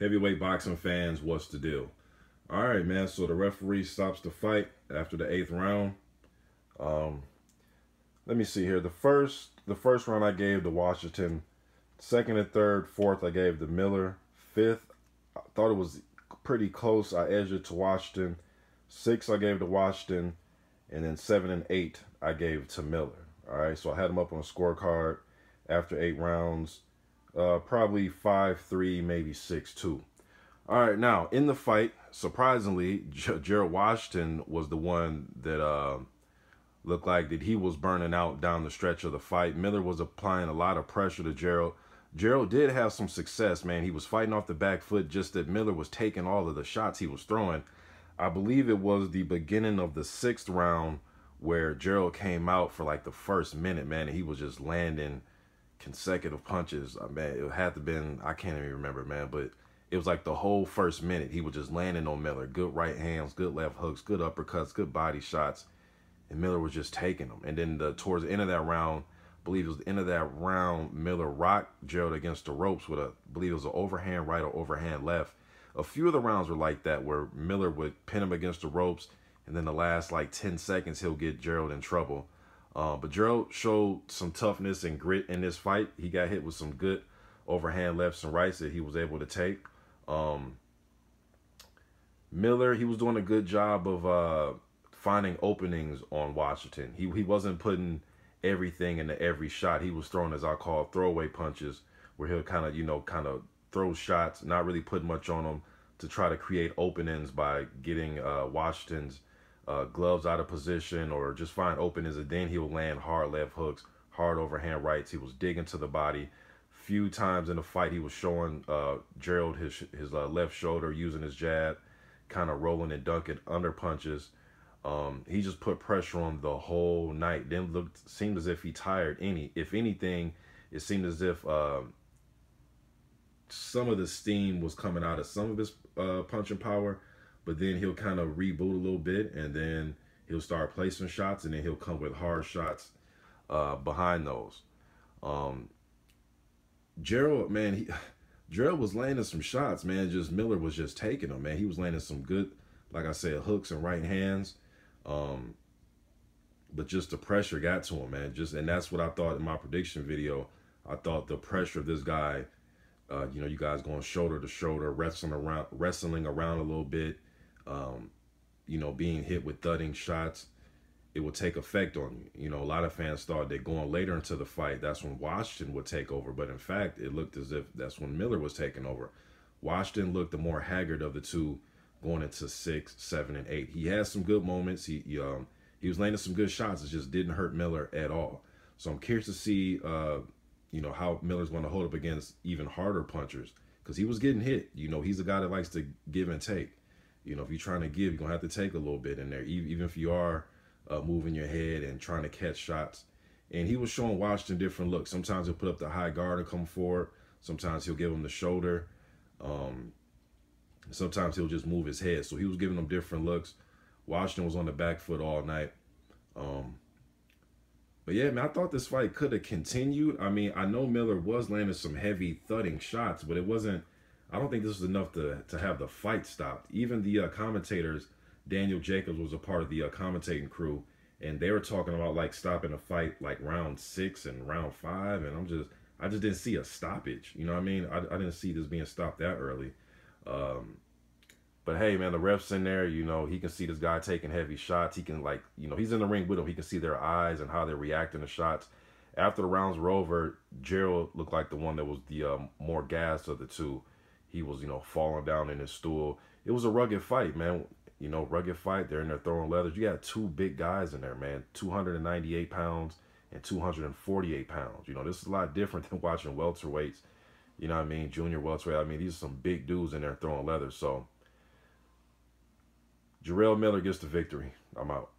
Heavyweight boxing fans, what's the deal? All right, man. So the referee stops the fight after the 8th round. Let me see here. The first round I gave to Washington. Second and third, fourth I gave to Miller. Fifth, I thought it was pretty close. I edged it to Washington. Six I gave to Washington, and then 7 and 8 I gave to Miller. All right, so I had him up on a scorecard after 8 rounds. Probably 5-3, maybe 6-2. All right, now in the fight, surprisingly, Gerald Washington was the one that looked like that he was burning out down the stretch of the fight. Miller was applying a lot of pressure to Gerald. Gerald did have some success, man. He was fighting off the back foot, just that Miller was taking all of the shots he was throwing. I believe it was the beginning of the 6th round where Gerald came out for like the first minute, man, and he was just landing consecutive punches. Man, it had to been, I can't even remember, man, but it was like the whole first minute he was just landing on Miller. Good right hands, good left hooks, good uppercuts, good body shots, and Miller was just taking them. And then towards the end of that round, I believe it was the end of that round, Miller rocked Gerald against the ropes with I believe it was an overhand right or overhand left. A few of the rounds were like that, where Miller would pin him against the ropes, and then the last like 10 seconds he'll get Gerald in trouble. But Gerald showed some toughness and grit in this fight. He got hit with some good overhand lefts and rights that he was able to take. Miller, he was doing a good job of finding openings on Washington. He wasn't putting everything into every shot. He was throwing, as I call, throwaway punches, where he'll kind of throw shots, not really put much on them, to try to create openings by getting Washington's gloves out of position, or just find openings, and then he'll land hard left hooks, hard overhand rights. He was digging to the body. Few times in the fight he was showing Gerald his left shoulder, using his jab, kind of rolling and dunking under punches. He just put pressure on the whole night. Then seemed as if he tired if anything, it seemed as if some of the steam was coming out of some of his punching power, but then he'll kind of reboot a little bit, and then he'll start placing shots, and then he'll come with hard shots behind those. Gerald, man, Gerald was landing some shots, man. Just Miller was just taking them, man. He was landing some good, like I said, hooks and right hands. But just the pressure got to him, man. And that's what I thought in my prediction video. I thought the pressure of this guy, you guys going shoulder to shoulder, wrestling around a little bit, being hit with thudding shots, it would take effect on you. A lot of fans thought that going later into the fight, that's when Washington would take over. But in fact, it looked as if that's when Miller was taking over. Washington looked the more haggard of the two going into 6, 7, and 8. He had some good moments. He was landing some good shots. It just didn't hurt Miller at all. So I'm curious to see, how Miller's going to hold up against even harder punchers, because he was getting hit. He's a guy that likes to give and take. If you're trying to give, you're going to have to take a little bit in there, even if you are moving your head and trying to catch shots. And he was showing Washington different looks. Sometimes he'll put up the high guard and come forward. Sometimes he'll give him the shoulder. Sometimes he'll just move his head. So he was giving them different looks. Washington was on the back foot all night. But yeah, man, I thought this fight could have continued. I mean, I know Miller was landing some heavy thudding shots, but it wasn't, I don't think this was enough to have the fight stopped. Even the commentators, Daniel Jacobs was a part of the commentating crew, and they were talking about like stopping a fight like round 6 and round 5, and I just didn't see a stoppage. You know what I mean? I didn't see this being stopped that early. But hey, man, the ref's in there. He can see this guy taking heavy shots. He can, he's in the ring with him. He can see their eyes and how they're reacting to shots. After the rounds were over, Gerald looked like the one that was the more gassed of the two. He was, falling down in his stool. It was a rugged fight, man. Rugged fight. They're in there throwing leathers. You got two big guys in there, man. 298 pounds and 248 pounds. This is a lot different than watching welterweights. You know what I mean? Junior welterweight. I mean, these are some big dudes in there throwing leathers. So Jarrell Miller gets the victory. I'm out.